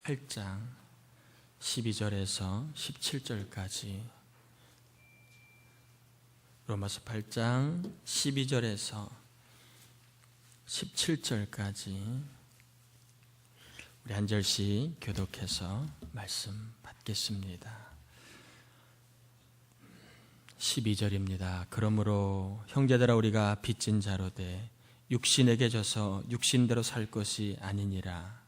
8장 12절에서 17절까지, 로마서 8장 12절에서 17절까지 우리 한 절씩 교독해서 말씀 받겠습니다. 12절입니다. 그러므로 형제들아, 우리가 빚진 자로되 육신에게 져서 육신대로 살 것이 아니니라.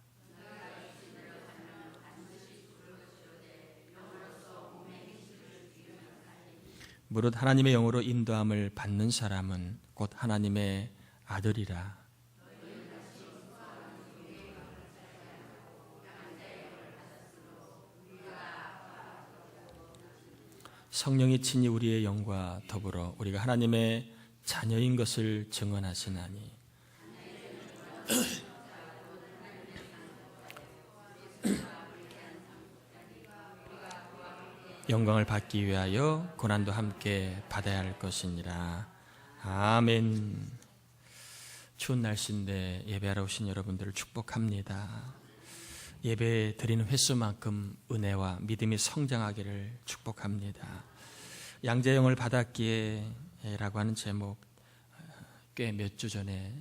무릇 하나님의 영으로 인도함을 받는 사람은 곧 하나님의 아들이라. 성령이 친히 우리의 영과 더불어 우리가 하나님의 자녀인 것을 증언하시나니, 영광을 받기 위하여 고난도 함께 받아야 할 것이니라. 아멘. 추운 날씨인데 예배하러 오신 여러분들을 축복합니다. 예배 드리는 횟수만큼 은혜와 믿음이 성장하기를 축복합니다. 양재영을 받았기에 라고 하는 제목, 꽤 몇 주 전에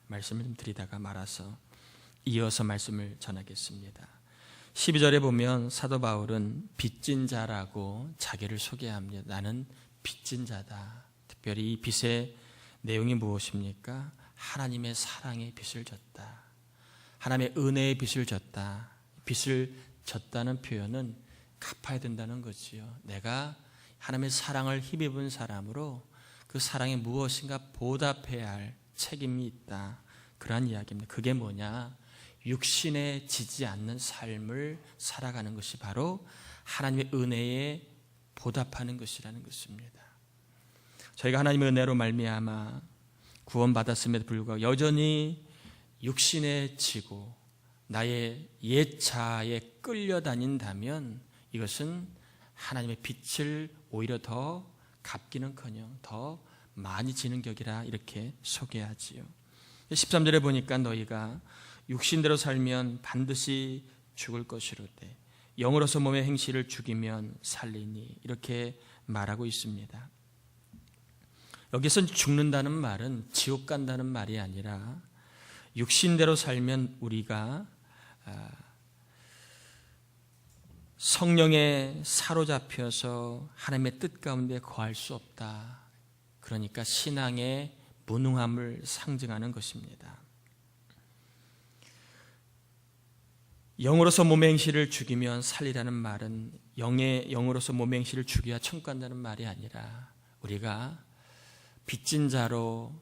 말씀을 좀 드리다가 말아서 이어서 말씀을 전하겠습니다. 12절에 보면 사도 바울은 빚진 자라고 자기를 소개합니다. 나는 빚진 자다. 특별히 이 빚의 내용이 무엇입니까? 하나님의 사랑의 빚을 졌다. 하나님의 은혜의 빚을 졌다. 빚을 졌다는 표현은 갚아야 된다는 거지요. 내가 하나님의 사랑을 힘입은 사람으로 그 사랑에 무엇인가 보답해야 할 책임이 있다. 그러한 이야기입니다. 그게 뭐냐? 육신에 지지 않는 삶을 살아가는 것이 바로 하나님의 은혜에 보답하는 것이라는 것입니다. 저희가 하나님의 은혜로 말미암아 구원받았음에도 불구하고 여전히 육신에 지고 나의 옛 자아에 끌려다닌다면 이것은 하나님의 빛을 오히려 더 갚기는커녕 더 많이 지는 격이라 이렇게 소개하지요. 13절에 보니까 너희가 육신대로 살면 반드시 죽을 것이로되 영으로서 몸의 행실을 죽이면 살리니, 이렇게 말하고 있습니다. 여기서 죽는다는 말은 지옥 간다는 말이 아니라 육신대로 살면 우리가 성령에 사로잡혀서 하나님의 뜻 가운데 거할 수 없다. 그러니까 신앙의 무능함을 상징하는 것입니다. 영으로서 몸의 행실을 죽이면 살리라는 말은 영으로서 몸의 행실을 죽여야 천국 간다는 말이 아니라 우리가 빚진 자로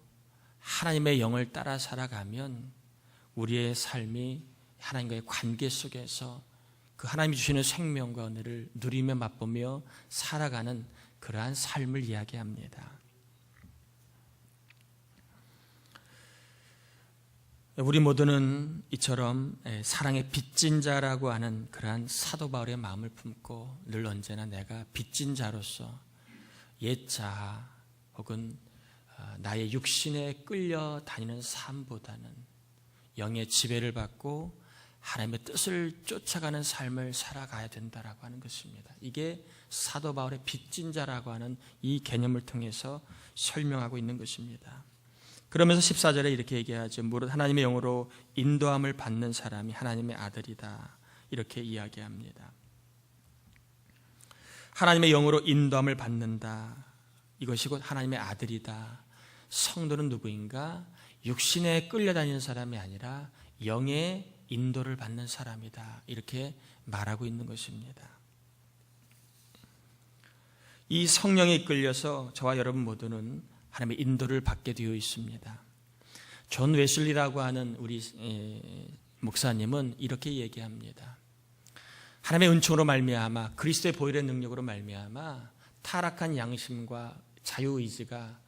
하나님의 영을 따라 살아가면 우리의 삶이 하나님과의 관계 속에서 그 하나님이 주시는 생명과 은혜를 누리며 맛보며 살아가는 그러한 삶을 이야기합니다. 우리 모두는 이처럼 사랑의 빚진 자라고 하는 그러한 사도 바울의 마음을 품고 늘 언제나 내가 빚진 자로서 옛 자아 혹은 나의 육신에 끌려다니는 삶보다는 영의 지배를 받고 하나님의 뜻을 쫓아가는 삶을 살아가야 된다라고 하는 것입니다. 이게 사도 바울의 빚진 자라고 하는 이 개념을 통해서 설명하고 있는 것입니다. 그러면서 14절에 이렇게 얘기하죠. 무릇 하나님의 영으로 인도함을 받는 사람이 하나님의 아들이다. 이렇게 이야기합니다. 하나님의 영으로 인도함을 받는다. 이것이 곧 하나님의 아들이다. 성도는 누구인가? 육신에 끌려다니는 사람이 아니라 영의 인도를 받는 사람이다. 이렇게 말하고 있는 것입니다. 이 성령에 이끌려서 저와 여러분 모두는 하나님의 인도를 받게 되어 있습니다. 존 웨슬리라고 하는 우리 목사님은 이렇게 얘기합니다. 하나님의 은총으로 말미암아 그리스도의 보혈의 능력으로 말미암아 타락한 양심과 자유의지가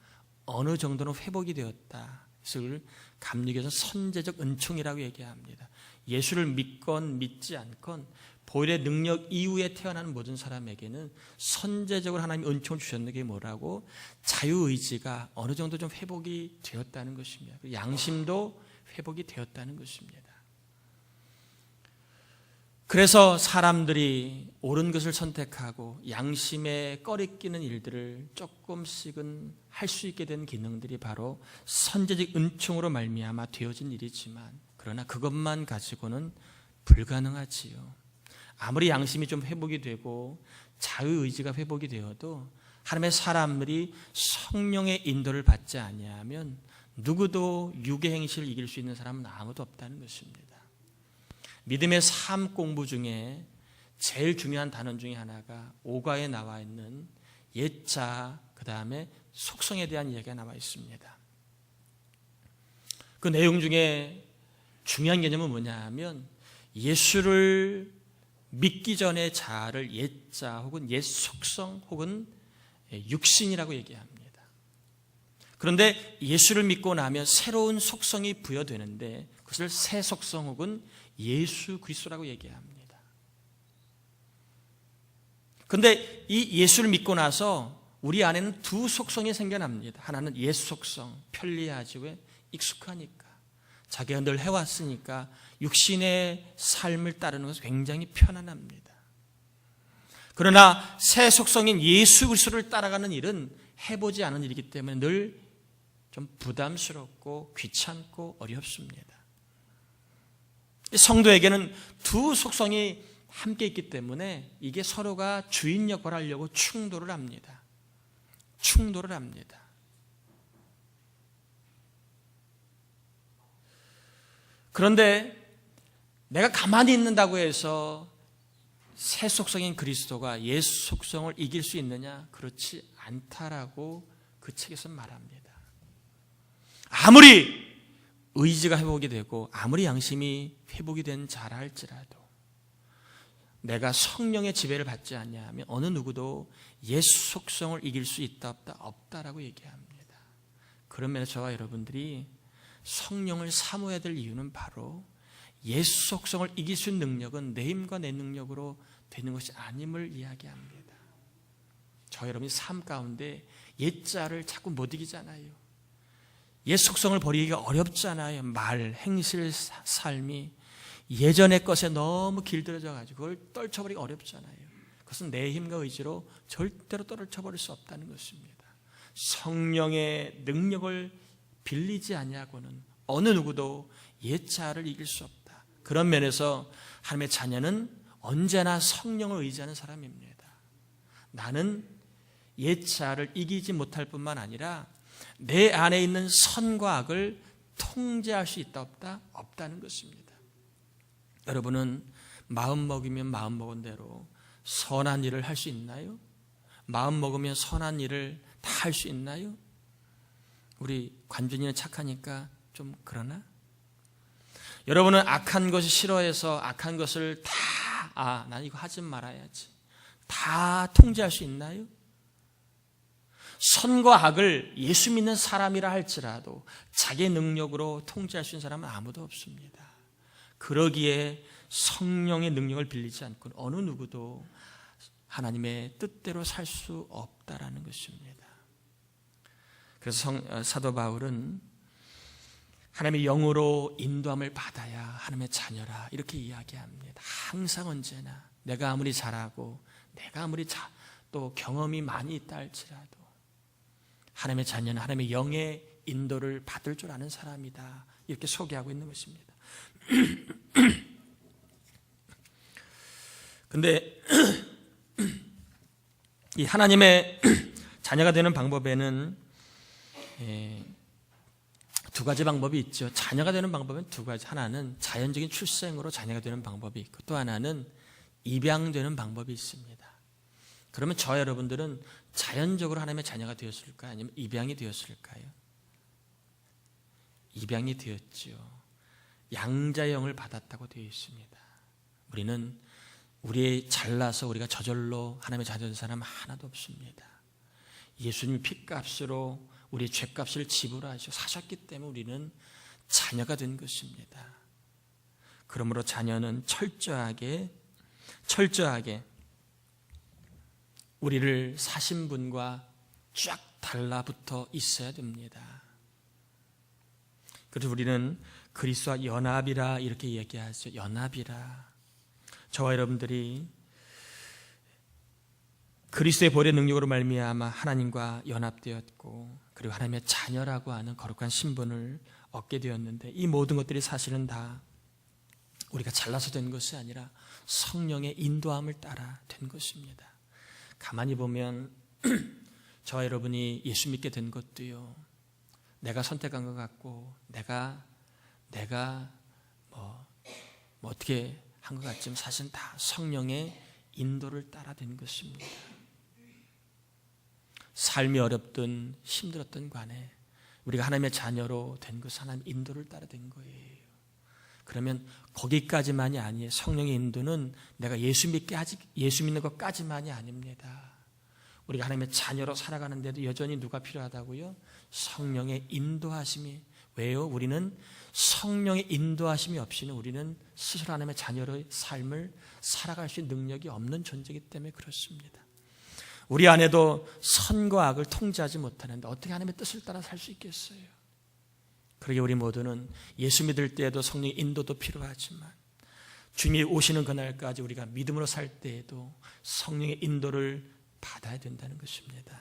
어느 정도는 회복이 되었다. 그것을 감리교에서 선제적 은총이라고 얘기합니다. 예수를 믿건 믿지 않건 보혈의 능력 이후에 태어나는 모든 사람에게는 선제적으로 하나님이 은총을 주셨는 게 뭐라고? 자유의지가 어느 정도 좀 회복이 되었다는 것입니다. 양심도 회복이 되었다는 것입니다. 그래서 사람들이 옳은 것을 선택하고 양심에 꺼리끼는 일들을 조금씩은 할 수 있게 된 기능들이 바로 선제적 은총으로 말미암아 되어진 일이지만, 그러나 그것만 가지고는 불가능하지요. 아무리 양심이 좀 회복이 되고 자유의지가 회복이 되어도 하나님의 사람들이 성령의 인도를 받지 아니하면 누구도 육의 행실을 이길 수 있는 사람은 아무도 없다는 것입니다. 믿음의 삶 공부 중에 제일 중요한 단원 중에 하나가 오가에 나와 있는 옛자, 그 다음에 속성에 대한 이야기가 나와 있습니다. 그 내용 중에 중요한 개념은 뭐냐 하면, 예수를 믿기 전의 자를 옛자 혹은 옛 속성 혹은 육신이라고 얘기합니다. 그런데 예수를 믿고 나면 새로운 속성이 부여되는데 그것을 새 속성 혹은 예수 그리스도라고 얘기합니다. 그런데 이 예수를 믿고 나서 우리 안에는 두 속성이 생겨납니다. 하나는 옛 속성, 편리하지, 왜? 익숙하니까. 자기가 늘 해왔으니까 육신의 삶을 따르는 것은 굉장히 편안합니다. 그러나 새 속성인 예수 그리스도를 따라가는 일은 해보지 않은 일이기 때문에 늘 좀 부담스럽고 귀찮고 어렵습니다. 성도에게는 두 속성이 함께 있기 때문에 이게 서로가 주인 역할을 하려고 충돌을 합니다. 충돌을 합니다. 그런데 내가 가만히 있는다고 해서 새 속성인 그리스도가 옛 속성을 이길 수 있느냐? 그렇지 않다라고 그 책에서 말합니다. 아무리 의지가 회복이 되고 아무리 양심이 회복이 된 자라 할지라도 내가 성령의 지배를 받지 않냐면 어느 누구도 옛 속성을 이길 수 있다 없다? 없다라고 얘기합니다. 그런 면에서 저와 여러분들이 성령을 사모해야 될 이유는 바로 옛 속성을 이길 수 있는 능력은 내 힘과 내 능력으로 되는 것이 아님을 이야기합니다. 저 여러분이 삶 가운데 옛자를 자꾸 못 이기잖아요. 옛 속성을 버리기가 어렵잖아요. 말, 행실, 삶이 예전의 것에 너무 길들여져 가지고 그걸 떨쳐버리기 어렵잖아요. 그것은 내 힘과 의지로 절대로 떨쳐버릴 수 없다는 것입니다. 성령의 능력을 빌리지 아니하고는 어느 누구도 옛자를 이길 수 없다. 그런 면에서 하나님의 자녀는 언제나 성령을 의지하는 사람입니다. 나는 옛자를 이기지 못할 뿐만 아니라 내 안에 있는 선과 악을 통제할 수 있다 없다? 없다는 것입니다. 여러분은 마음 먹이면 마음 먹은 대로 선한 일을 할 수 있나요? 마음 먹으면 선한 일을 다 할 수 있나요? 우리 관준이는 착하니까 좀 그러나? 여러분은 악한 것을 싫어해서 악한 것을 다, 난 이거 하지 말아야지, 다 통제할 수 있나요? 선과 악을 예수 믿는 사람이라 할지라도 자기 능력으로 통제할 수 있는 사람은 아무도 없습니다. 그러기에 성령의 능력을 빌리지 않고 어느 누구도 하나님의 뜻대로 살 수 없다라는 것입니다. 그래서 사도 바울은 하나님의 영으로 인도함을 받아야 하나님의 자녀라 이렇게 이야기합니다. 항상 언제나 내가 아무리 잘하고 내가 아무리 또 경험이 많이 있다 할지라도 하나님의 자녀는 하나님의 영의 인도를 받을 줄 아는 사람이다 이렇게 소개하고 있는 것입니다. 그런데 이 하나님의 자녀가 되는 방법에는 두 가지 방법이 있죠. 자녀가 되는 방법은 두 가지. 하나는 자연적인 출생으로 자녀가 되는 방법이 있고 또 하나는 입양되는 방법이 있습니다. 그러면 저 여러분들은 자연적으로 하나님의 자녀가 되었을까요? 아니면 입양이 되었을까요? 입양이 되었지요. 양자의 영을 받았다고 되어 있습니다. 우리는 우리의 잘나서 우리가 저절로 하나님의 자녀 된 사람 하나도 없습니다. 예수님이 피값으로 우리의 죄값을 지불하시고 사셨기 때문에 우리는 자녀가 된 것입니다. 그러므로 자녀는 철저하게 우리를 사신 분과 쫙 달라붙어 있어야 됩니다. 그래서 우리는 그리스도와 연합이라 이렇게 얘기하죠. 연합이라. 저와 여러분들이 그리스도의 보혈의 능력으로 말미암아 하나님과 연합되었고 그리고 하나님의 자녀라고 하는 거룩한 신분을 얻게 되었는데 이 모든 것들이 사실은 다 우리가 잘나서 된 것이 아니라 성령의 인도함을 따라 된 것입니다. 가만히 보면 저와 여러분이 예수 믿게 된 것도요, 내가 선택한 것 같고 내가 뭐 어떻게 한 것 같지만 사실은 다 성령의 인도를 따라 된 것입니다. 삶이 어렵든 힘들었던 간에 우리가 하나님의 자녀로 된 것은 하나님의 인도를 따라 된 거예요. 그러면 거기까지만이 아니에요. 성령의 인도는 내가 예수 믿는 것까지만이 아닙니다. 우리가 하나님의 자녀로 살아가는데도 여전히 누가 필요하다고요? 성령의 인도하심이. 왜요? 우리는 성령의 인도하심이 없이는 우리는 스스로 하나님의 자녀로의 삶을 살아갈 수 있는 능력이 없는 존재이기 때문에 그렇습니다. 우리 안에도 선과 악을 통제하지 못하는데 어떻게 하나님의 뜻을 따라 살 수 있겠어요? 그러게 우리 모두는 예수 믿을 때에도 성령의 인도도 필요하지만 주님이 오시는 그날까지 우리가 믿음으로 살 때에도 성령의 인도를 받아야 된다는 것입니다.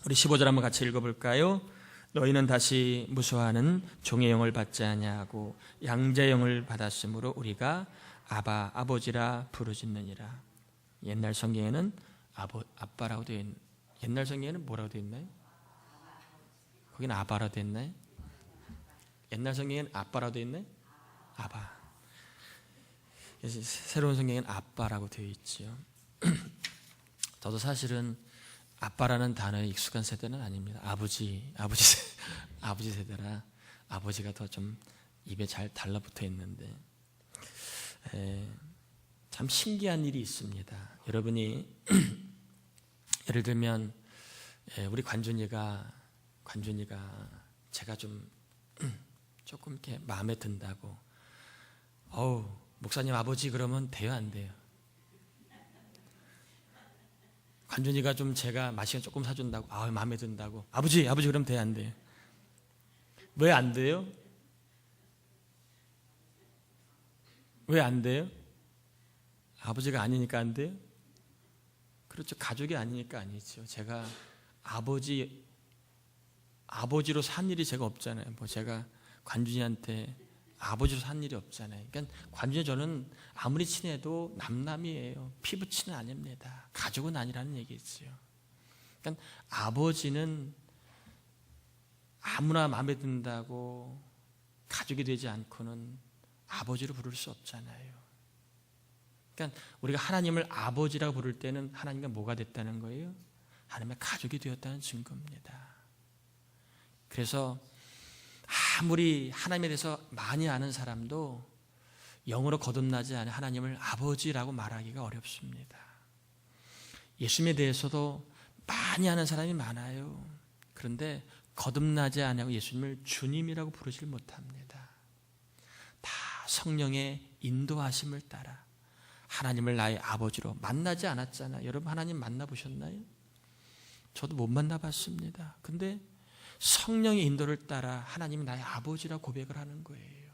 우리 15절 한번 같이 읽어볼까요? 너희는 다시 무수하는 종의 영을 받지 아니하고 양자의 영을 받았으므로 우리가 아바 아버지라 부르짖느니라. 옛날 성경에는 아빠라고 되어 있는, 옛날 성경에는 뭐라고 되어 있나요? 거기는 아바라고 되어 있나요? 옛날 성경에는 아빠라고 되어 있나요? 아바. 새로운 성경에는 아빠라고 되어 있지요. 저도 사실은 아빠라는 단어에 익숙한 세대는 아닙니다. 아버지 세대라 아버지가 더 좀 입에 잘 달라붙어 있는데 참 신기한 일이 있습니다. 여러분이 예를 들면 우리 관준이가 제가 조금 이렇게 마음에 든다고 목사님 아버지 그러면 돼요 안 돼요? 관준이가 좀 제가 맛있는 조금 사준다고 마음에 든다고 아버지 그러면 돼요 안 돼요? 왜 안 돼요? 왜 안 돼요? 아버지가 아니니까 안 돼요? 그렇죠. 가족이 아니니까 아니죠. 제가 아버지로 산 일이 제가 없잖아요. 뭐 제가 관준이한테 아버지로 산 일이 없잖아요. 그러니까 관준이 저는 아무리 친해도 남남이에요. 피부 친은 아닙니다. 가족은 아니라는 얘기죠. 그러니까 아버지는 아무나 마음에 든다고 가족이 되지 않고는 아버지로 부를 수 없잖아요. 그러니까 우리가 하나님을 아버지라고 부를 때는 하나님과 뭐가 됐다는 거예요? 하나님의 가족이 되었다는 증거입니다. 그래서 아무리 하나님에 대해서 많이 아는 사람도 영으로 거듭나지 않은 하나님을 아버지라고 말하기가 어렵습니다. 예수님에 대해서도 많이 아는 사람이 많아요. 그런데 거듭나지 않고 예수님을 주님이라고 부르질 못합니다. 다 성령의 인도하심을 따라 하나님을 나의 아버지로 만나지 않았잖아요. 여러분 하나님 만나보셨나요? 저도 못 만나봤습니다. 근데 성령의 인도를 따라 하나님이 나의 아버지라 고백을 하는 거예요.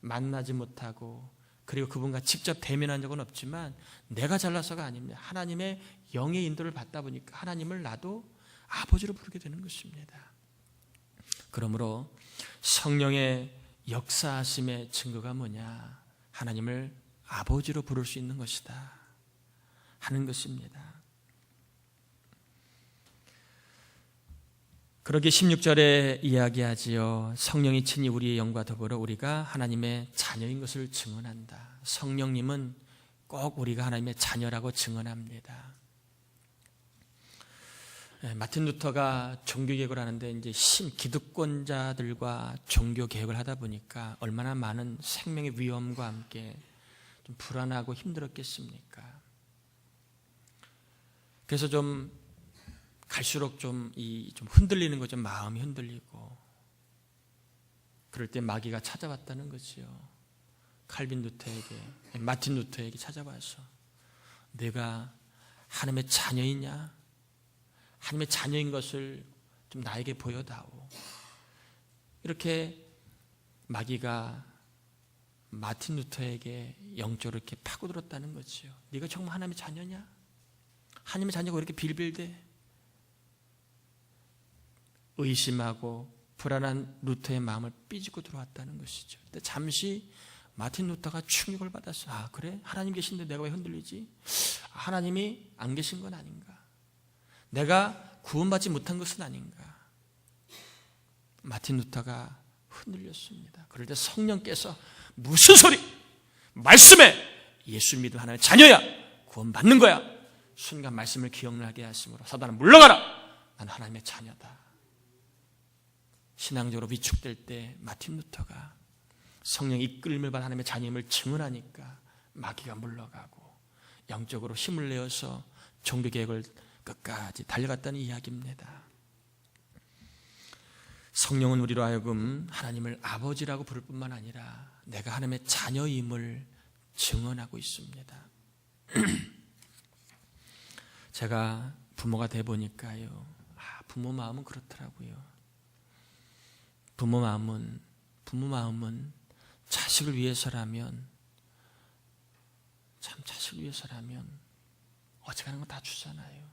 만나지 못하고 그리고 그분과 직접 대면한 적은 없지만 내가 잘나서가 아닙니다. 하나님의 영의 인도를 받다 보니까 하나님을 나도 아버지로 부르게 되는 것입니다. 그러므로 성령의 역사하심의 증거가 뭐냐? 하나님을 아버지로 부를 수 있는 것이다 하는 것입니다. 그러게 16절에 이야기하지요. 성령이 친히 우리의 영과 더불어 우리가 하나님의 자녀인 것을 증언한다. 성령님은 꼭 우리가 하나님의 자녀라고 증언합니다. 마틴 루터가 종교개혁을 하는데 이제 기득권자들과 종교개혁을 하다 보니까 얼마나 많은 생명의 위험과 함께 좀 불안하고 힘들었겠습니까? 그래서 좀 갈수록 좀 흔들리는 거죠. 마음이 흔들리고 그럴 때 마귀가 찾아왔다는 거지요. 칼빈 루터에게, 마틴 루터에게 찾아와서 내가 하나님의 자녀이냐? 하나님의 자녀인 것을 좀 나에게 보여다오. 이렇게 마귀가 마틴 루터에게 영적으로 이렇게 파고들었다는 거지요. 네가 정말 하나님의 자녀냐? 하나님의 자녀가 왜 이렇게 빌빌대? 의심하고 불안한 루터의 마음을 삐지고 들어왔다는 것이죠. 근데 잠시 마틴 루터가 충격을 받았어요. 아, 그래? 하나님 계신데 내가 왜 흔들리지? 하나님이 안 계신 건 아닌가? 내가 구원받지 못한 것은 아닌가? 마틴 루터가 흔들렸습니다. 그럴 때 성령께서 무슨 소리? 말씀에 예수 믿는 하나님의 자녀야. 구원받는 거야. 순간 말씀을 기억나게 하심으로 사단아 물러가라. 난 하나님의 자녀다. 신앙적으로 위축될 때 마틴 루터가 성령 이끌림을 받은 하나님의 자녀임을 증언하니까 마귀가 물러가고 영적으로 힘을 내어서 종교개혁을 끝까지 달려갔다는 이야기입니다. 성령은 우리로 하여금 하나님을 아버지라고 부를 뿐만 아니라 내가 하나님의 자녀임을 증언하고 있습니다. 제가 부모가 돼 보니까요, 부모 마음은 그렇더라고요. 부모 마음은 자식을 위해서라면, 참 자식을 위해서라면 어지간한 거 다 주잖아요.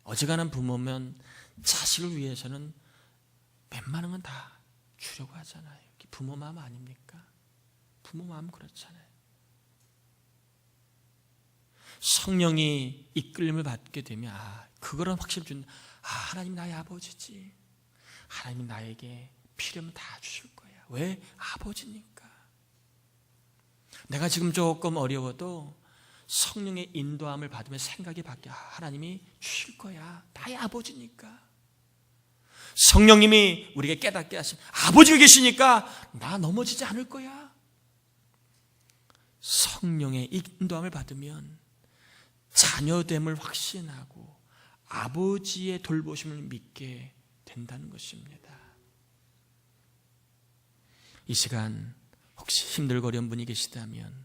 어지간한 부모면 자식을 위해서는 웬만한 건 다 주려고 하잖아요. 부모 마음 아닙니까? 부모 마음 그렇잖아요. 성령이 이끌림을 받게 되면 그거는 확실히 준다. 하나님 나의 아버지지. 하나님이 나에게 필요하면 다 주실 거야. 왜? 아버지니까. 내가 지금 조금 어려워도 성령의 인도함을 받으면 생각이 바뀌어. 하나님이 주실 거야. 나의 아버지니까. 성령님이 우리에게 깨닫게 하시면 아버지가 계시니까 나 넘어지지 않을 거야. 성령의 인도함을 받으면 자녀됨을 확신하고 아버지의 돌보심을 믿게 된다는 것입니다. 이 시간 혹시 힘들고 어려운 분이 계시다면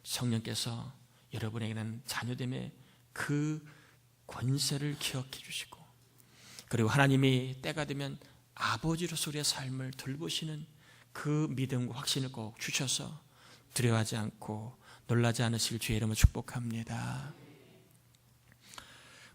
성령께서 여러분에게는 자녀됨의 그 권세를 기억해 주시고, 그리고 하나님이 때가 되면 아버지로서 우리의 삶을 돌보시는 그 믿음과 확신을 꼭 주셔서 두려워하지 않고 놀라지 않으실 주의 이름으로 축복합니다.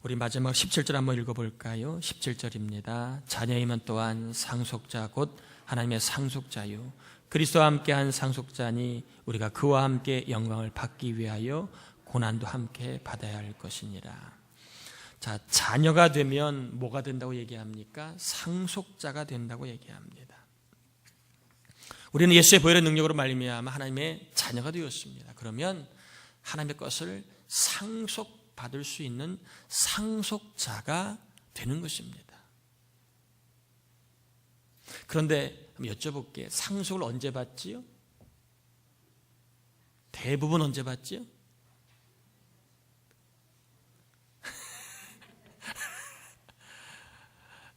우리 마지막 17절 한번 읽어볼까요? 17절입니다. 자녀이면 또한 상속자 곧 하나님의 상속자요 그리스도와 함께한 상속자니 우리가 그와 함께 영광을 받기 위하여 고난도 함께 받아야 할 것이니라. 자, 자녀가 되면 뭐가 된다고 얘기합니까? 상속자가 된다고 얘기합니다. 우리는 예수의 보혈의 능력으로 말미암아 하나님의 자녀가 되었습니다. 그러면 하나님의 것을 상속받을 수 있는 상속자가 되는 것입니다. 그런데 한번 여쭤볼게요. 상속을 언제 받지요? 대부분 언제 받지요?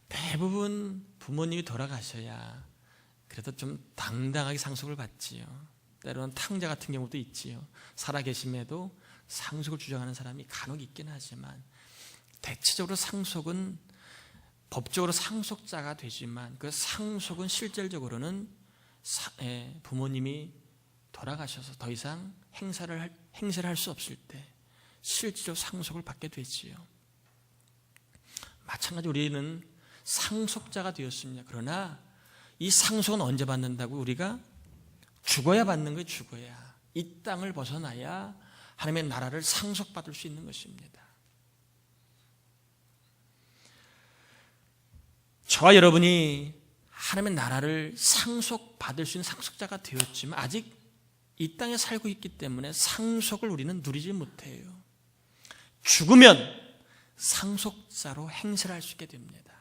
대부분 부모님이 돌아가셔야 그래도 좀 당당하게 상속을 받지요. 때로는 탕자 같은 경우도 있지요. 살아계심에도 상속을 주장하는 사람이 간혹 있긴 하지만 대체적으로 상속은 법적으로 상속자가 되지만 그 상속은 실질적으로는 부모님이 돌아가셔서 더 이상 행세를 할 수 없을 때 실질적으로 상속을 받게 되지요. 마찬가지로 우리는 상속자가 되었습니다. 그러나 이 상속은 언제 받는다고? 우리가 죽어야 받는 거예요. 죽어야. 이 땅을 벗어나야 하나님의 나라를 상속받을 수 있는 것입니다. 저와 여러분이 하나님의 나라를 상속받을 수 있는 상속자가 되었지만 아직 이 땅에 살고 있기 때문에 상속을 우리는 누리지 못해요. 죽으면 상속자로 행세를 할 수 있게 됩니다.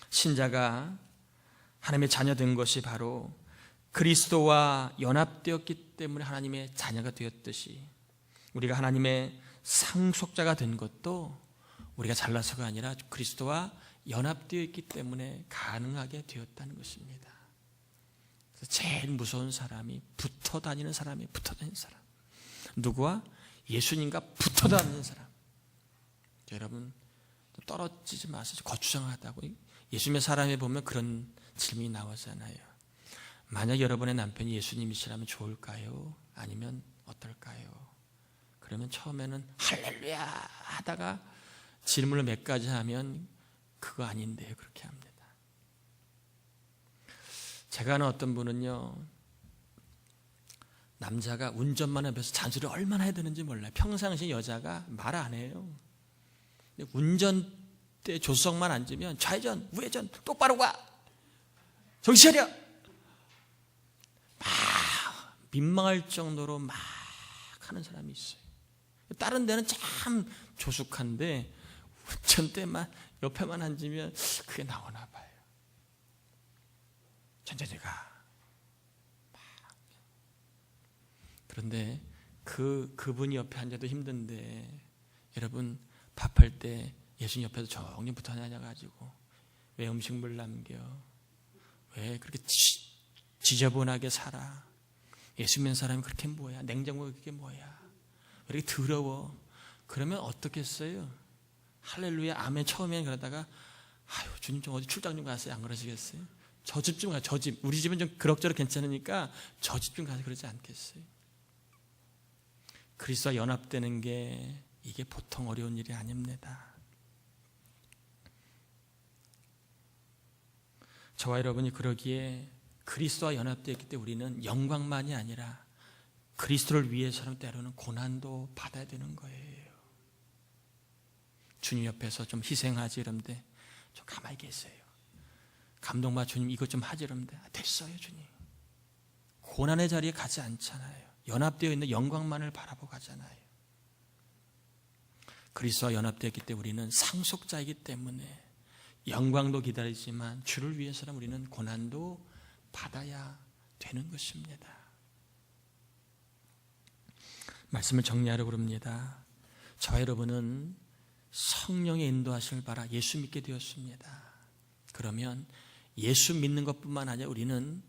신자가 하나님의 자녀 된 것이 바로 그리스도와 연합되었기 때문에 하나님의 자녀가 되었듯이 우리가 하나님의 상속자가 된 것도 우리가 잘나서가 아니라 그리스도와 연합되어 있기 때문에 가능하게 되었다는 것입니다. 그래서 제일 무서운 사람이 붙어 다니는 사람이에요. 붙어 다니는 사람. 누구와? 예수님과 붙어 다니는 사람. 여러분 떨어지지 마세요. 거추장하다고. 예수님의 사람에 보면 그런 질문이 나오잖아요. 만약 여러분의 남편이 예수님이시라면 좋을까요? 아니면 어떨까요? 그러면 처음에는 할렐루야 하다가 질문을 몇 가지 하면 그거 아닌데요, 그렇게 합니다. 제가 아는 어떤 분은요, 남자가 운전만 하면서 잔소리를 얼마나 해야 되는지 몰라요. 평상시 여자가 말 안 해요. 운전대 조수석만 앉으면 좌회전, 우회전, 똑바로 가! 정신 차려! 막 민망할 정도로 막 하는 사람이 있어요. 다른 데는 참 조숙한데 운전대만 옆에만 앉으면 그게 나오나 봐요. 천천히 가. 그런데 그분이 옆에 앉아도 힘든데 여러분 밥할 때 예수님 옆에서 조용히 붙어 다녀가지고 왜 음식물 남겨? 왜 그렇게 지저분하게 살아? 예수 믿는 사람이 그렇게 뭐야? 냉장고가 그게 뭐야? 왜 이렇게 더러워? 그러면 어떻겠어요? 할렐루야 아멘 처음에는 그러다가 아유 주님 좀 어디 출장 좀 가세요. 안 그러시겠어요? 저 집 좀 가요. 저 집. 우리 집은 좀 그럭저럭 괜찮으니까 저 집 좀 가서 그러지 않겠어요? 그리스도와 연합되는 게 이게 보통 어려운 일이 아닙니다. 저와 여러분이 그러기에 그리스도와 연합되어 있기 때문에 우리는 영광만이 아니라 그리스도를 위해서는 때로는 고난도 받아야 되는 거예요. 주님 옆에서 좀 희생하지 이런데 좀 가만히 계세요. 감동받아 주님 이것 좀 하지 이런데 됐어요 주님. 고난의 자리에 가지 않잖아요. 연합되어 있는 영광만을 바라보고 가잖아요. 그리스도와 연합되었기 때문에 우리는 상속자이기 때문에 영광도 기다리지만 주를 위해서는 우리는 고난도 받아야 되는 것입니다. 말씀을 정리하려고 합니다. 저와 여러분은 성령의 인도하심을 받아 예수 믿게 되었습니다. 그러면 예수 믿는 것뿐만 아니라 우리는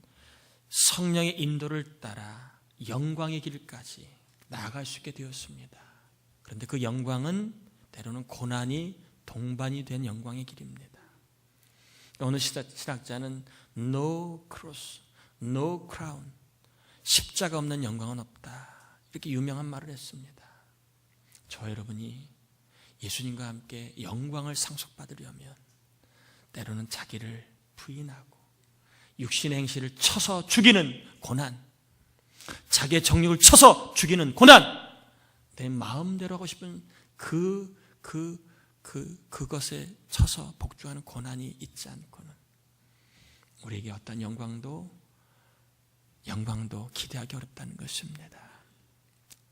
성령의 인도를 따라 영광의 길까지 나아갈 수 있게 되었습니다. 그런데 그 영광은 때로는 고난이 동반이 된 영광의 길입니다. 오늘 신학자는 No cross, no crown, 십자가 없는 영광은 없다. 이렇게 유명한 말을 했습니다. 저 여러분이 예수님과 함께 영광을 상속받으려면 때로는 자기를 부인하고 육신의 행실을 쳐서 죽이는 고난, 자기의 정욕을 쳐서 죽이는 고난, 내 마음대로 하고 싶은 그것에 쳐서 복종하는 고난이 있지 않고는 우리에게 어떤 영광도 기대하기 어렵다는 것입니다.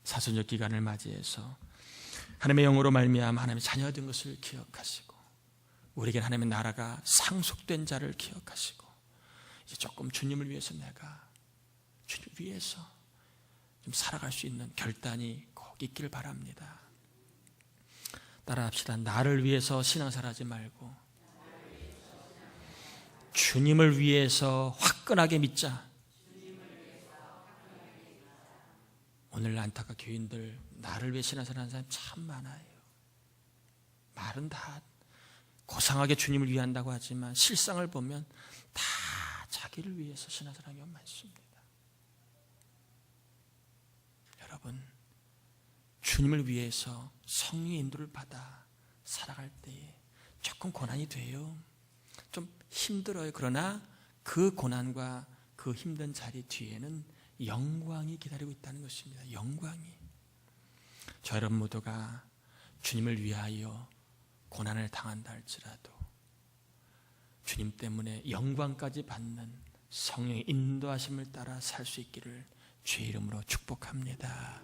사순절 기간을 맞이해서 하나님의 영으로 말미암아 하나님의 자녀된 것을 기억하시고 우리에게 하나님의 나라가 상속된 자를 기억하시고 이제 조금 주님을 위해서 내가 주님을 위해서 좀 살아갈 수 있는 결단이 꼭 있기를 바랍니다. 따라합시다. 나를 위해서 신앙생활하지 말고 주님을 위해서 화끈하게 믿자. 오늘 안타까 교인들 나를 위해 신앙생활하는 사람이 참 많아요. 말은 다 고상하게 주님을 위한다고 하지만 실상을 보면 다 자기를 위해서 신앙생활하는 경우가 많습니다. 여러분 주님을 위해서 성령의 인도를 받아 살아갈 때에 조금 고난이 돼요. 좀 힘들어요. 그러나 그 고난과 그 힘든 자리 뒤에는 영광이 기다리고 있다는 것입니다. 영광이. 저 여러분 모두가 주님을 위하여 고난을 당한다 할지라도 주님 때문에 영광까지 받는 성령의 인도하심을 따라 살 수 있기를 주의 이름으로 축복합니다.